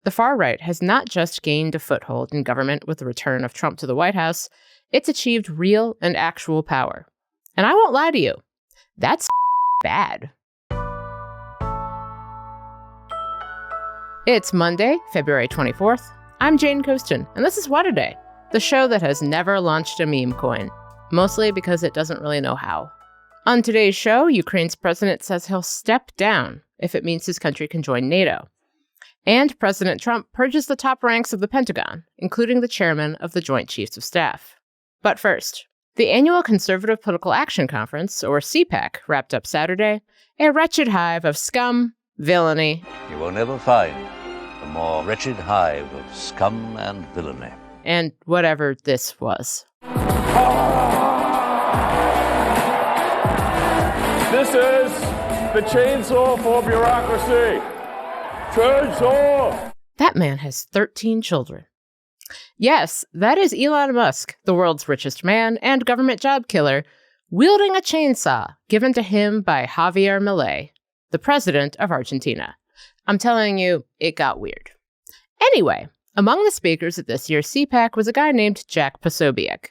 The far right has not just gained a foothold in government with the return of Trump to the White House, it's achieved real and actual power. And I won't lie to you, that's bad. It's Monday, February 24th. I'm Jane Coaston, and this is What A Day, the show that has never launched a meme coin, mostly because it doesn't really know how. On today's show, Ukraine's president says he'll step down if it means his country can join NATO. And President Trump purges the top ranks of the Pentagon, including the chairman of the Joint Chiefs of Staff. But first, the annual Conservative Political Action Conference, or CPAC, wrapped up Saturday, a wretched hive of scum, villainy. You will never find a more wretched hive of scum and villainy. And whatever this was. This is the chainsaw for bureaucracy. Chainsaw! That man has 13 children. Yes, that is Elon Musk, the world's richest man and government job killer, wielding a chainsaw given to him by Javier Milei, the president of Argentina. I'm telling you, it got weird. Anyway, among the speakers at this year's CPAC was a guy named Jack Posobiec.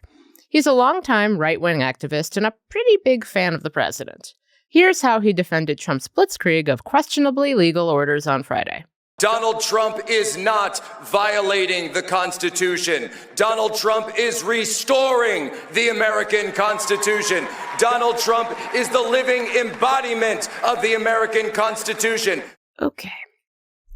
He's a longtime right-wing activist and a pretty big fan of the president. Here's how he defended Trump's blitzkrieg of questionably legal orders on Friday. Donald Trump is not violating the Constitution. Donald Trump is restoring the American Constitution. Donald Trump is the living embodiment of the American Constitution. Okay.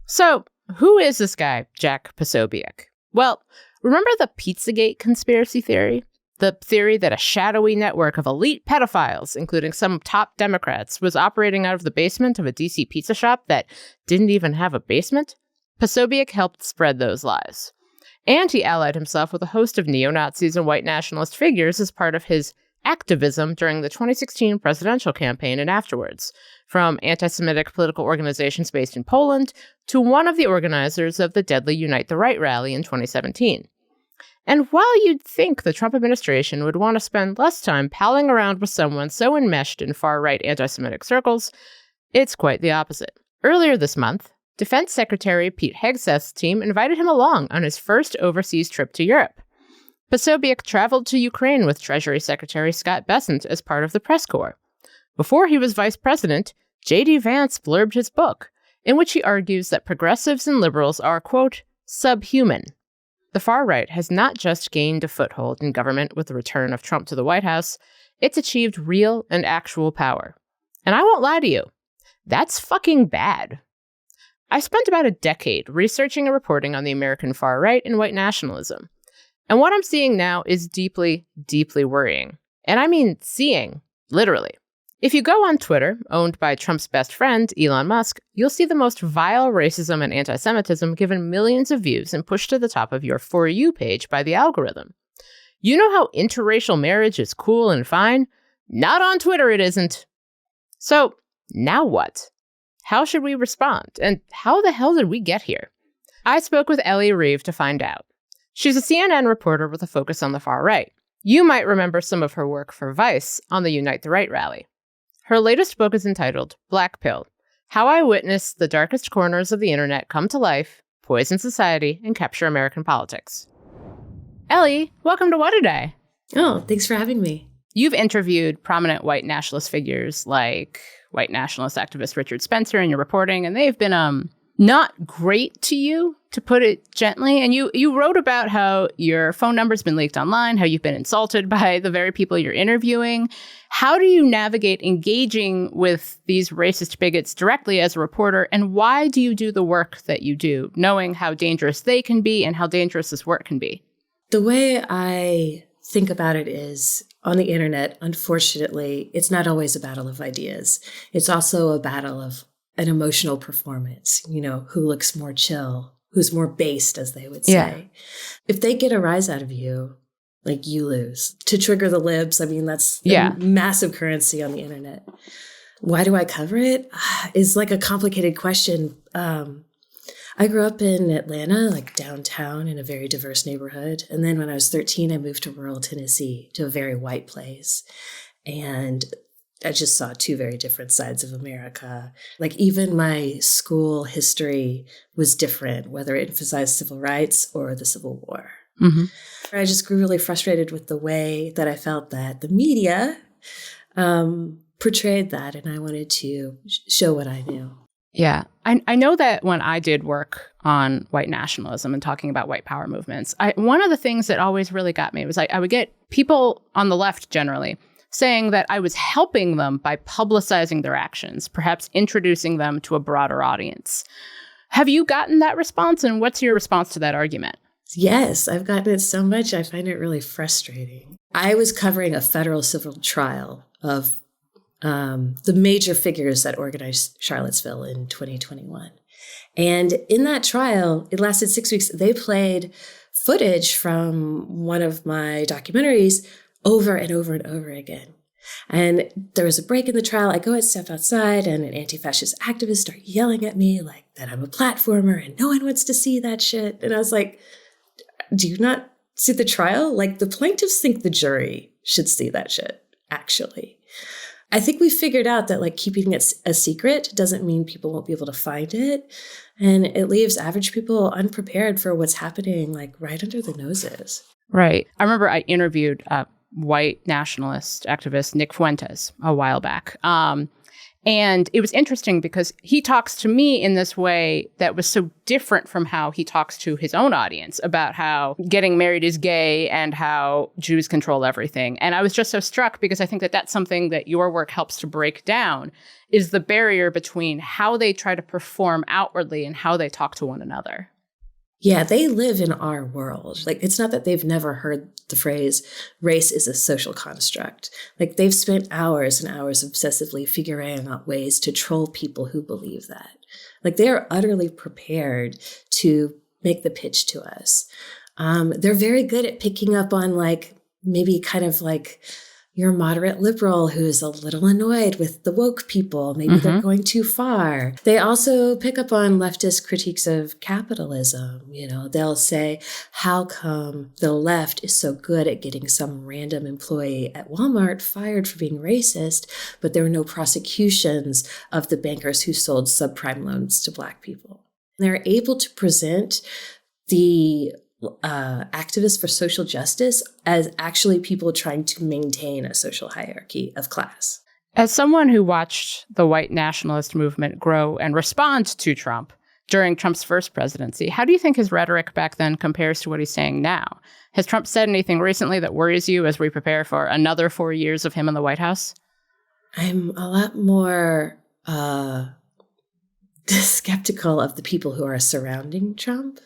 So, who is this guy, Jack Posobiec? Well, remember the Pizzagate conspiracy theory? The theory that a shadowy network of elite pedophiles, including some top Democrats, was operating out of the basement of a DC pizza shop that didn't even have a basement? Posobiec helped spread those lies. And he allied himself with a host of neo-Nazis and white nationalist figures as part of his activism during the 2016 presidential campaign and afterwards, from anti-Semitic political organizations based in Poland to one of the organizers of the deadly Unite the Right rally in 2017. And while you'd think the Trump administration would want to spend less time palling around with someone so enmeshed in far-right anti-Semitic circles, it's quite the opposite. Earlier this month, Defense Secretary Pete Hegseth's team invited him along on his first overseas trip to Europe. Posobiec traveled to Ukraine with Treasury Secretary Scott Bessent as part of the press corps. Before he was vice president, J.D. Vance blurbed his book, in which he argues that progressives and liberals are, quote, subhuman. The far right has not just gained a foothold in government with the return of Trump to the White House, it's achieved real and actual power. And I won't lie to you, that's fucking bad. I spent about a decade researching and reporting on the American far right and white nationalism. And what I'm seeing now is deeply, deeply worrying. And I mean seeing, literally. If you go on Twitter, owned by Trump's best friend, Elon Musk, you'll see the most vile racism and anti-Semitism given millions of views and pushed to the top of your For You page by the algorithm. You know how interracial marriage is cool and fine? Not on Twitter it isn't. So, now what? How should we respond? And how the hell did we get here? I spoke with Elle Reeve to find out. She's a CNN reporter with a focus on the far right. You might remember some of her work for Vice on the Unite the Right rally. Her latest book is entitled Black Pill: How I Witnessed the Darkest Corners of the Internet Come to Life, Poison Society, and Capture American Politics. Elle, welcome to What A Day. Oh, thanks for having me. You've interviewed prominent white nationalist figures like white nationalist activist Richard Spencer in your reporting, and they've been not great to you, to put it gently. And you wrote about how your phone number's been leaked online, how you've been insulted by the very people you're interviewing. How do you navigate engaging with these racist bigots directly as a reporter? And why do you do the work that you do, knowing how dangerous they can be and how dangerous this work can be? The way I think about it is, on the internet, unfortunately, it's not always a battle of ideas. It's also a battle of an emotional performance, who looks more chill, who's more based, as they would say. Yeah. If they get a rise out of you, like, you lose. To trigger the libs, I mean, that's massive currency on the internet. Why do I cover it? Is like a complicated question. I grew up in Atlanta, like downtown, in a very diverse neighborhood. And then when I was 13, I moved to rural Tennessee, to a very white place. And just saw two very different sides of America. Like even my school history was different, whether it emphasized civil rights or the Civil War. Mm-hmm. I just grew really frustrated with the way that I felt that the media portrayed that, and I wanted to show what I knew. Yeah. I know that when I did work on white nationalism and talking about white power movements, one of the things that always really got me was I would get people on the left generally saying that I was helping them by publicizing their actions, perhaps introducing them to a broader audience. Have you gotten that response, and what's your response to that argument? Yes, I've gotten it so much, I find it really frustrating. I was covering a federal civil trial of the major figures that organized Charlottesville in 2021. And in that trial, it lasted 6 weeks. They played footage from one of my documentaries over and over and over again. And there was a break in the trial. I go and step outside, and an anti-fascist activist started yelling at me like that I'm a platformer and no one wants to see that shit. And I was like, do you not see the trial? Like, the plaintiffs think the jury should see that shit, actually. I think we figured out that like keeping it a secret doesn't mean people won't be able to find it. And it leaves average people unprepared for what's happening like right under their noses. Right. I remember I interviewed white nationalist activist Nick Fuentes a while back. And it was interesting because he talks to me in this way that was so different from how he talks to his own audience about how getting married is gay and how Jews control everything. And I was just so struck because I think that that's something that your work helps to break down, is the barrier between how they try to perform outwardly and how they talk to one another. Yeah, they live in our world. Like, it's not that they've never heard the phrase, race is a social construct. Like, they've spent hours and hours obsessively figuring out ways to troll people who believe that. Like, they are utterly prepared to make the pitch to us. They're very good at picking up on, like, maybe kind of like your moderate liberal who's a little annoyed with the woke people. Maybe they're going too far. They also pick up on leftist critiques of capitalism. You know, they'll say, how come the left is so good at getting some random employee at Walmart fired for being racist, but there were no prosecutions of the bankers who sold subprime loans to Black people? They're able to present the activists for social justice as actually people trying to maintain a social hierarchy of class. As someone who watched the white nationalist movement grow and respond to Trump during Trump's first presidency, how do you think his rhetoric back then compares to what he's saying now? Has Trump said anything recently that worries you as we prepare for another 4 years of him in the White House? I'm a lot more skeptical of the people who are surrounding Trump.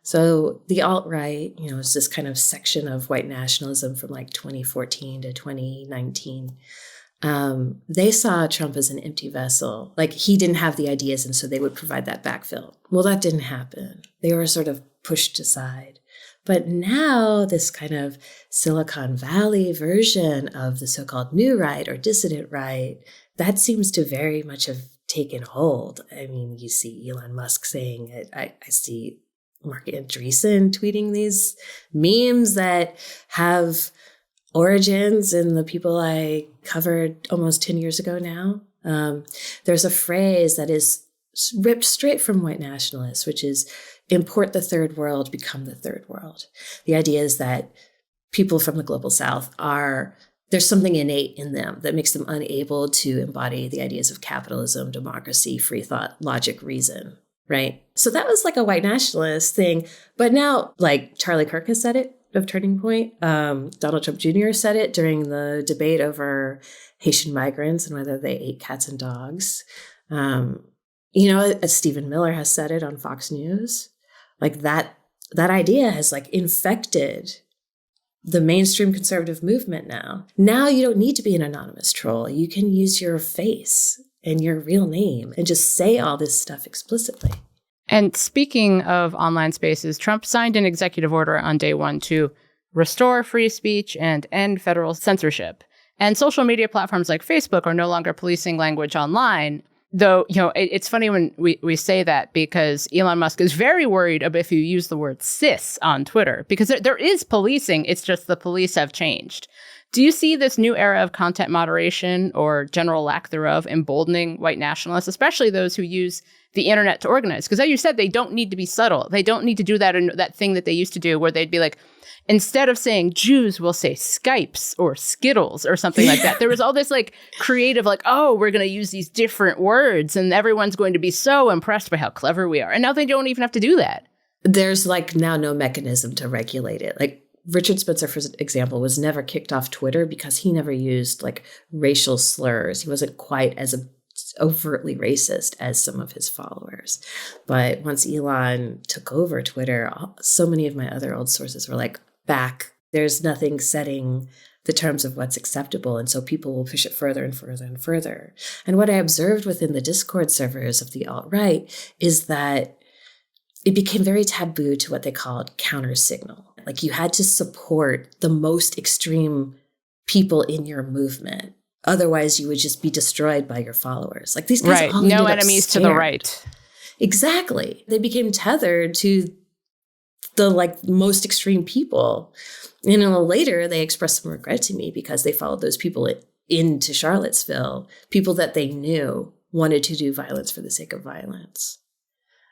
So the alt-right, you know, is this kind of section of white nationalism from like 2014 to 2019. They saw Trump as an empty vessel. Like, he didn't have the ideas, and so they would provide that backfill. Well, that didn't happen. They were sort of pushed aside. But now this kind of Silicon Valley version of the so-called new right or dissident right, that seems to very much have taken hold. I mean, you see Elon Musk saying it. I see Mark Andreessen tweeting these memes that have origins in the people I covered almost 10 years ago now. There's a phrase that is ripped straight from white nationalists, which is import the third world, become the third world. The idea is that people from the global south there's something innate in them that makes them unable to embody the ideas of capitalism, democracy, free thought, logic, reason. Right. So that was like a white nationalist thing. But now, like, Charlie Kirk has said it of Turning Point. Donald Trump Jr. said it during the debate over Haitian migrants and whether they ate cats and dogs. Stephen Miller has said it on Fox News. Like, that idea has like infected the mainstream conservative movement now. Now you don't need to be an anonymous troll. You can use your face and your real name and just say all this stuff explicitly. And speaking of online spaces, Trump signed an executive order on day one to restore free speech and end federal censorship. And social media platforms like Facebook are no longer policing language online. Though, you know, it's funny when we say that, because Elon Musk is very worried about if you use the word cis on Twitter, because there is policing. It's just the police have changed. Do you see this new era of content moderation or general lack thereof emboldening white nationalists, especially those who use the internet to organize? Because as you said, they don't need to be subtle. They don't need to do that thing that they used to do where they'd be like, instead of saying Jews, we'll say Skypes or Skittles or something like that. There was all this like creative, like, oh, we're going to use these different words and everyone's going to be so impressed by how clever we are. And now they don't even have to do that. There's like now no mechanism to regulate it. Like Richard Spencer, for example, was never kicked off Twitter because he never used like racial slurs. He wasn't quite as overtly racist as some of his followers. But once Elon took over Twitter, so many of my other old sources were like, back, there's nothing setting the terms of what's acceptable. And so people will push it further and further and further. And what I observed within the Discord servers of the alt-right is that it became very taboo to what they called counter signal. Like you had to support the most extreme people in your movement. Otherwise, you would just be destroyed by your followers. Like these guys all no enemies to the right. Exactly. They became tethered to the like most extreme people. And later, they expressed some regret to me because they followed those people into Charlottesville, people that they knew wanted to do violence for the sake of violence.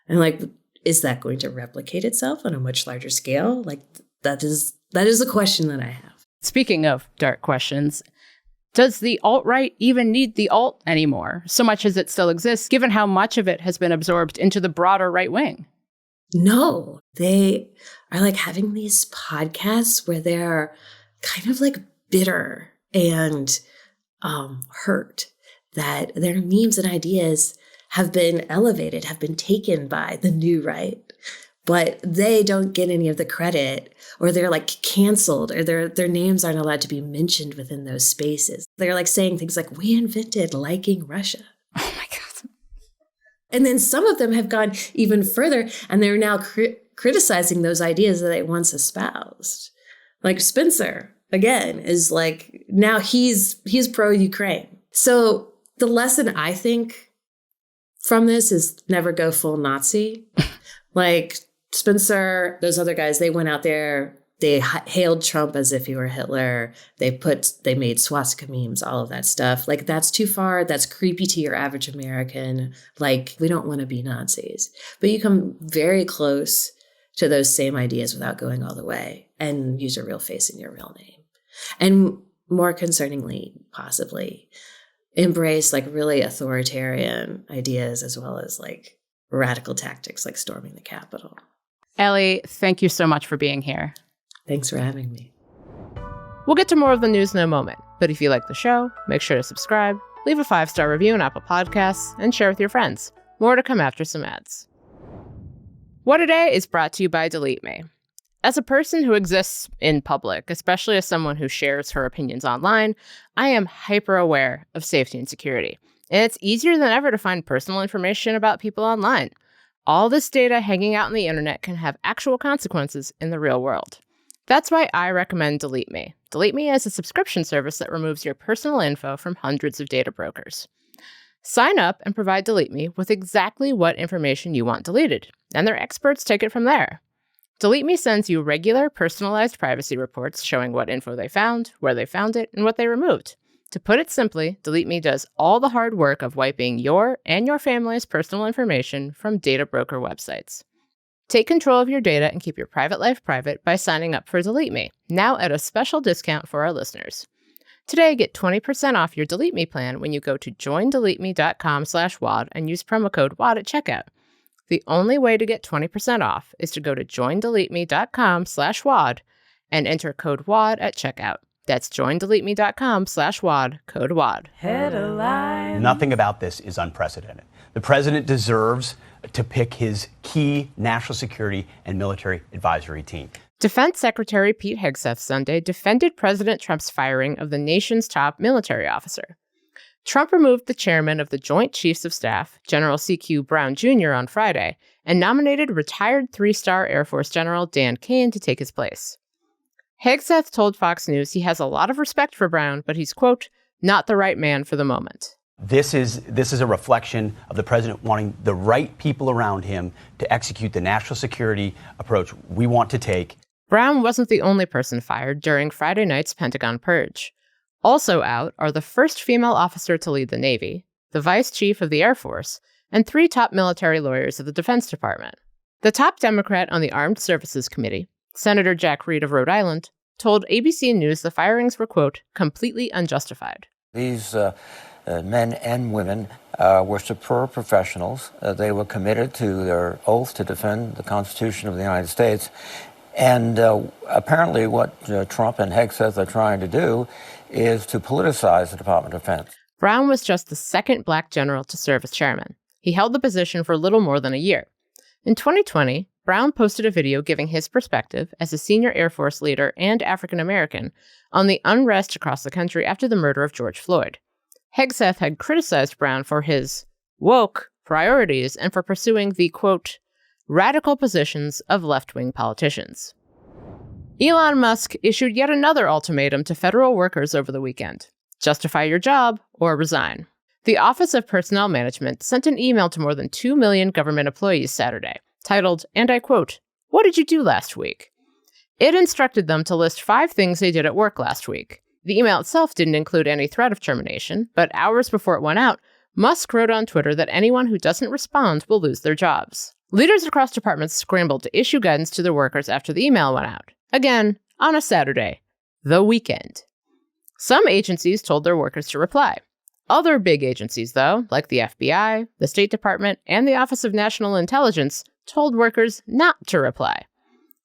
And like, is that going to replicate itself on a much larger scale? Like that is a question that I have. Speaking of dark questions, does the alt-right even need the alt anymore, so much as it still exists, given how much of it has been absorbed into the broader right wing? No, they are like having these podcasts where they're kind of like bitter and hurt that their memes and ideas have been elevated, have been taken by the new right, but they don't get any of the credit, or they're like canceled, or their names aren't allowed to be mentioned within those spaces. They're like saying things like, we invented liking Russia. Oh my God. And then some of them have gone even further, and they're now criticizing those ideas that they once espoused. Like Spencer, again, is like, now he's pro-Ukraine. So the lesson I think from this is never go full Nazi. Like Spencer, those other guys, they went out there, they hailed Trump as if he were Hitler. They made swastika memes, all of that stuff. Like that's too far. That's creepy to your average American. Like we don't want to be Nazis, but you come very close to those same ideas without going all the way and use your real face and your real name. And more concerningly, possibly, embrace like really authoritarian ideas as well as like radical tactics like storming the Capitol. Ellie, thank you so much for being here. Thanks for having me. We'll get to more of the news in a moment, but if you like the show, make sure to subscribe, leave a 5-star review on Apple Podcasts, and share with your friends. More to come after some ads. What A Day is brought to you by Delete Me. As a person who exists in public, especially as someone who shares her opinions online, I am hyper aware of safety and security. And it's easier than ever to find personal information about people online. All this data hanging out on the internet can have actual consequences in the real world. That's why I recommend Delete Me. Delete Me is a subscription service that removes your personal info from hundreds of data brokers. Sign up and provide Delete Me with exactly what information you want deleted, and their experts take it from there. Delete Me sends you regular, personalized privacy reports showing what info they found, where they found it, and what they removed. To put it simply, Delete Me does all the hard work of wiping your and your family's personal information from data broker websites. Take control of your data and keep your private life private by signing up for Delete Me, now at a special discount for our listeners. Today, get 20% off your Delete Me plan when you go to joindeleteme.com/WAD and use promo code WAD at checkout. The only way to get 20% off is to go to joindeleteme.com/WAD and enter code WAD at checkout. That's joindeleteme.com/WAD, code WAD. Headline. Nothing about this is unprecedented. The president deserves to pick his key national security and military advisory team. Defense Secretary Pete Hegseth Sunday defended President Trump's firing of the nation's top military officer. Trump removed the chairman of the Joint Chiefs of Staff, General C.Q. Brown Jr., on Friday, and nominated retired 3-star Air Force General Dan Kane to take his place. Hegseth told Fox News he has a lot of respect for Brown, but he's, quote, not the right man for the moment. This is a reflection of the president wanting the right people around him to execute the national security approach we want to take. Brown wasn't the only person fired during Friday night's Pentagon purge. Also out are the first female officer to lead the Navy, the vice chief of the Air Force, and 3 top military lawyers of the Defense Department. The top Democrat on the Armed Services Committee, Senator Jack Reed of Rhode Island, told ABC News the firings were, quote, completely unjustified. These men and women were superb professionals. They were committed to their oath to defend the Constitution of the United States. And apparently what Trump and Hegseth are trying to do is to politicize the Department of Defense. Brown was just the second black general to serve as chairman. He held the position for little more than a year. In 2020, Brown posted a video giving his perspective as a senior Air Force leader and African American on the unrest across the country after the murder of George Floyd. Hegseth had criticized Brown for his woke priorities and for pursuing the, quote, radical positions of left-wing politicians. Elon Musk issued yet another ultimatum to federal workers over the weekend. Justify your job or resign. The Office of Personnel Management sent an email to more than 2 million government employees Saturday, titled, and I quote, "What did you do last week?" It instructed them to list 5 things they did at work last week. The email itself didn't include any threat of termination, but hours before it went out, Musk wrote on Twitter that anyone who doesn't respond will lose their jobs. Leaders across departments scrambled to issue guidance to their workers after the email went out. Again, on a Saturday, the weekend. Some agencies told their workers to reply. Other big agencies, though, like the FBI, the State Department, and the Office of National Intelligence, told workers not to reply.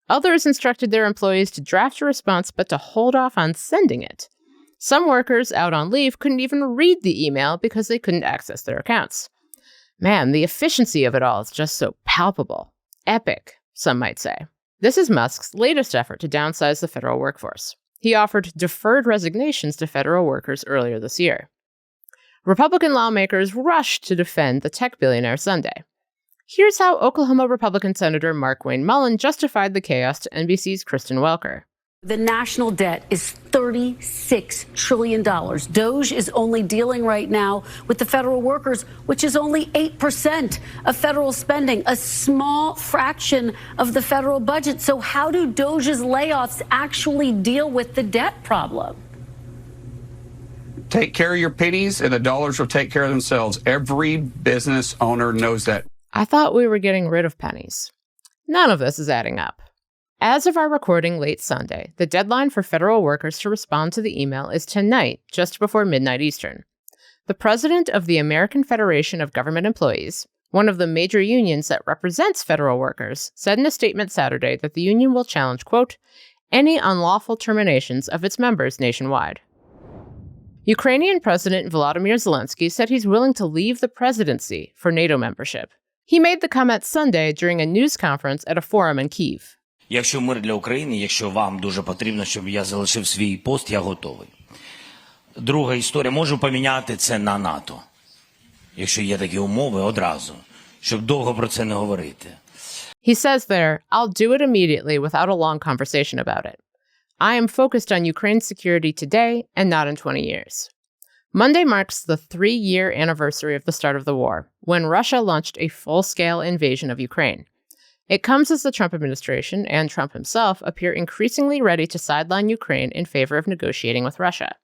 Others instructed their employees to draft a response but to hold off on sending it. Some workers out on leave couldn't even read the email because they couldn't access their accounts. Man, the efficiency of it all is just so palpable. Epic, some might say. This is Musk's latest effort to downsize the federal workforce. He offered deferred resignations to federal workers earlier this year. Republican lawmakers rushed to defend the tech billionaire Sunday. Here's how Oklahoma Republican Senator Mark Wayne Mullen justified the chaos to NBC's Kristen Welker. The national debt is $36 trillion. DOGE is only dealing right now with the federal workers, which is only 8% of federal spending, a small fraction of the federal budget. So how do DOGE's layoffs actually deal with the debt problem? Take care of your pennies and the dollars will take care of themselves. Every business owner knows that. I thought we were getting rid of pennies. None of this is adding up. As of our recording late Sunday, the deadline for federal workers to respond to the email is tonight, just before midnight Eastern. The president of the American Federation of Government Employees, one of the major unions that represents federal workers, said in a statement Saturday that the union will challenge, quote, any unlawful terminations of its members nationwide. Ukrainian President Volodymyr Zelenskyy said he's willing to leave the presidency for NATO membership. He made the comment Sunday during a news conference at a forum in Kyiv. Якщо мир для України, якщо вам дуже потрібно, щоб я залишив свій пост, я готовий. Друга історія, можу поміняти це на НАТО. Якщо є такі умови, одразу, щоб довго про це не говорити. He says there, I'll do it immediately without a long conversation about it. I am focused on Ukraine's security today and not in 20 years. Monday marks the 3-year anniversary of the start of the war, when Russia launched a full-scale invasion of Ukraine. It comes as the Trump administration and Trump himself appear increasingly ready to sideline Ukraine in favor of negotiating with Russia.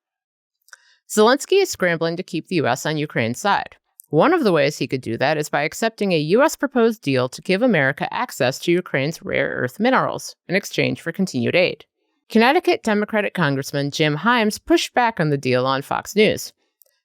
Zelensky is scrambling to keep the U.S. on Ukraine's side. One of the ways he could do that is by accepting a U.S. proposed deal to give America access to Ukraine's rare earth minerals in exchange for continued aid. Connecticut Democratic Congressman Jim Himes pushed back on the deal on Fox News.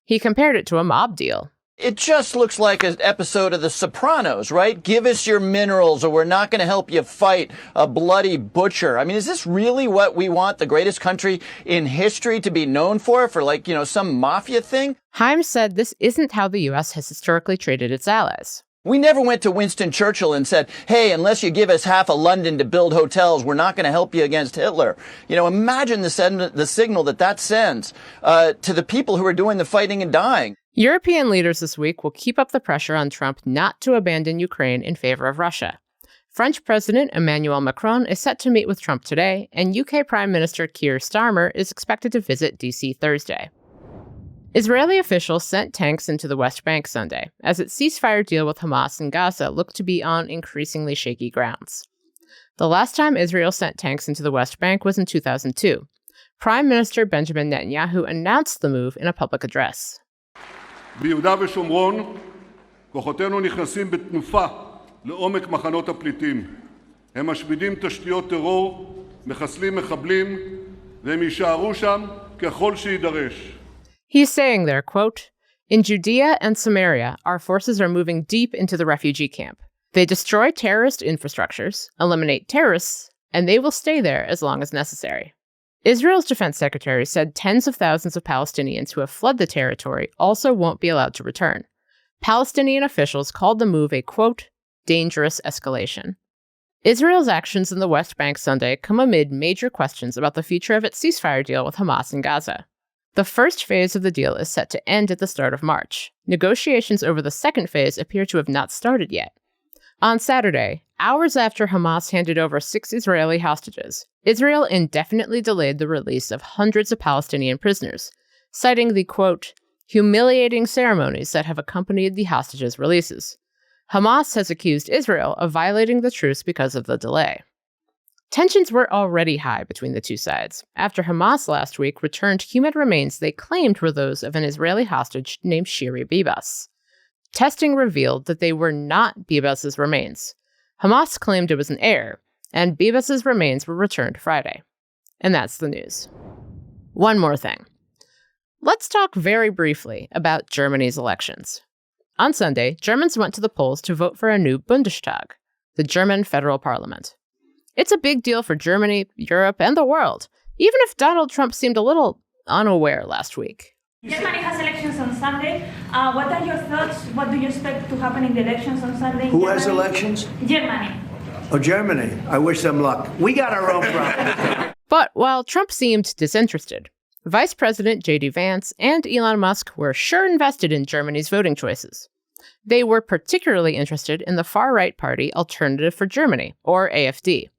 He compared it to a mob deal. It just looks like an episode of The Sopranos, right? Give us your minerals or we're not going to help you fight a bloody butcher. I mean, is this really what we want the greatest country in history to be known for like, some mafia thing? Himes said this isn't how the U.S. has historically treated its allies. We never went to Winston Churchill and said, hey, unless you give us half of London to build hotels, we're not going to help you against Hitler. Imagine the signal that sends to the people who are doing the fighting and dying. European leaders this week will keep up the pressure on Trump not to abandon Ukraine in favor of Russia. French President Emmanuel Macron is set to meet with Trump today, and UK Prime Minister Keir Starmer is expected to visit D.C. Thursday. Israeli officials sent tanks into the West Bank Sunday, as its ceasefire deal with Hamas in Gaza looked to be on increasingly shaky grounds. The last time Israel sent tanks into the West Bank was in 2002. Prime Minister Benjamin Netanyahu announced the move in a public address. ביהודה ושומרון, כוחותינו נכנסים בתנופה לעומק מחנות הפליטים. הם משמידים תשתיות טרור, מחסלים מחבלים, והם יישארו שם ככל שידרש. He's saying there, quote, "In Judea and Samaria, our forces are moving deep into the refugee camp. They destroy terrorist infrastructures, eliminate terrorists, and they will stay there as long as necessary." Israel's defense secretary said tens of thousands of Palestinians who have fled the territory also won't be allowed to return. Palestinian officials called the move a, quote, dangerous escalation. Israel's actions in the West Bank Sunday come amid major questions about the future of its ceasefire deal with Hamas in Gaza. The first phase of the deal is set to end at the start of March. Negotiations over the second phase appear to have not started yet. On Saturday, hours after Hamas handed over 6 Israeli hostages, Israel indefinitely delayed the release of hundreds of Palestinian prisoners, citing the, quote, humiliating ceremonies that have accompanied the hostages' releases. Hamas has accused Israel of violating the truce because of the delay. Tensions were already high between the two sides after Hamas last week returned human remains they claimed were those of an Israeli hostage named Shiri Bibas. Testing revealed that they were not Bibas's remains. Hamas claimed it was an error, and Bibas's remains were returned Friday. And that's the news. One more thing. Let's talk very briefly about Germany's elections. On Sunday, Germans went to the polls to vote for a new Bundestag, the German federal parliament. It's a big deal for Germany, Europe, and the world, even if Donald Trump seemed a little unaware last week. Germany has elections on Sunday. What are your thoughts? What do you expect to happen in the elections on Sunday? Who has elections? Germany. Oh, Germany. I wish them luck. We got our own problems. But while Trump seemed disinterested, Vice President J.D. Vance and Elon Musk were sure invested in Germany's voting choices. They were particularly interested in the far-right party Alternative for Germany, or AfD.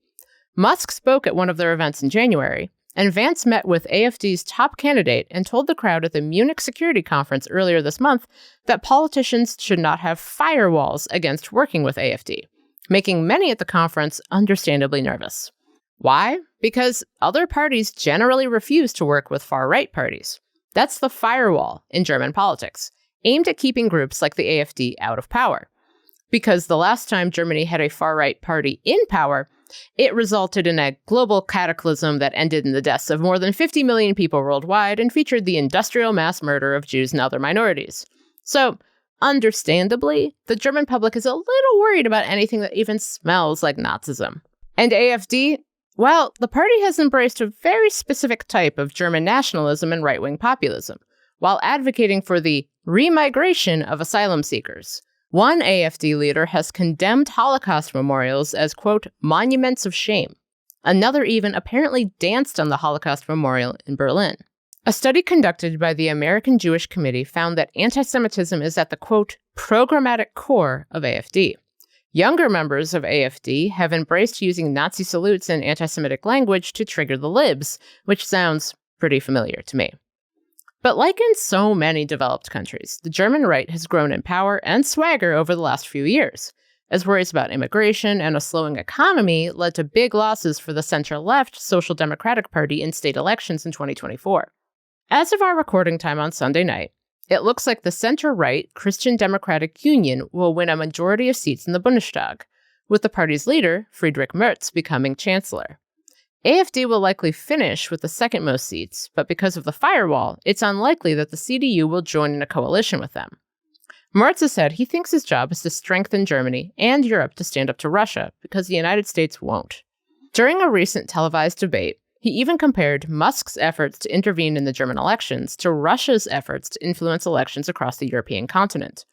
Musk spoke at one of their events in January, and Vance met with AfD's top candidate and told the crowd at the Munich Security Conference earlier this month that politicians should not have firewalls against working with AfD, making many at the conference understandably nervous. Why? Because other parties generally refuse to work with far-right parties. That's the firewall in German politics, aimed at keeping groups like the AfD out of power. Because the last time Germany had a far-right party in power, it resulted in a global cataclysm that ended in the deaths of more than 50 million people worldwide and featured the industrial mass murder of Jews and other minorities. So, understandably, the German public is a little worried about anything that even smells like Nazism. And AfD? Well, the party has embraced a very specific type of German nationalism and right-wing populism, while advocating for the remigration of asylum seekers. One AfD leader has condemned Holocaust memorials as, quote, monuments of shame. Another even apparently danced on the Holocaust memorial in Berlin. A study conducted by the American Jewish Committee found that anti-Semitism is at the, quote, programmatic core of AfD. Younger members of AfD have embraced using Nazi salutes and anti-Semitic language to trigger the libs, which sounds pretty familiar to me. But like in so many developed countries, the German right has grown in power and swagger over the last few years, as worries about immigration and a slowing economy led to big losses for the center-left Social Democratic Party in state elections in 2024. As of our recording time on Sunday night, it looks like the center-right Christian Democratic Union will win a majority of seats in the Bundestag, with the party's leader, Friedrich Merz, becoming chancellor. AfD will likely finish with the second most seats, but because of the firewall, it's unlikely that the CDU will join in a coalition with them. Merz has said he thinks his job is to strengthen Germany and Europe to stand up to Russia, because the United States won't. During a recent televised debate, he even compared Musk's efforts to intervene in the German elections to Russia's efforts to influence elections across the European continent.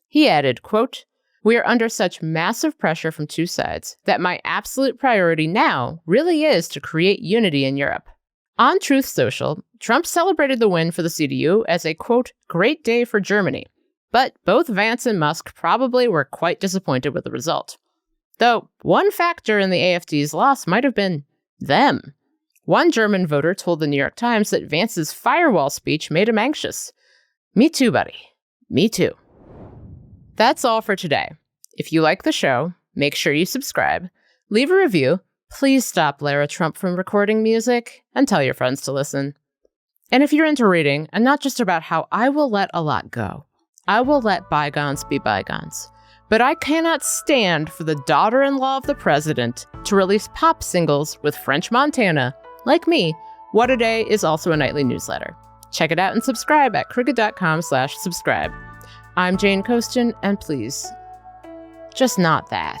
He added, quote, "We are under such massive pressure from two sides that my absolute priority now really is to create unity in Europe." On Truth Social, Trump celebrated the win for the CDU as a, quote, great day for Germany. But both Vance and Musk probably were quite disappointed with the result. Though one factor in the AfD's loss might have been them. One German voter told the New York Times that Vance's firewall speech made him anxious. Me too, buddy. Me too. That's all for today. If you like the show, make sure you subscribe, leave a review, please stop Lara Trump from recording music and tell your friends to listen. And if you're into reading, and not just about how I will let a lot go, I will let bygones be bygones. But I cannot stand for the daughter-in-law of the president to release pop singles with French Montana. Like me, What a Day is also a nightly newsletter. Check it out and subscribe at crooked.com/subscribe. I'm Jane Coaston, and please, just not that.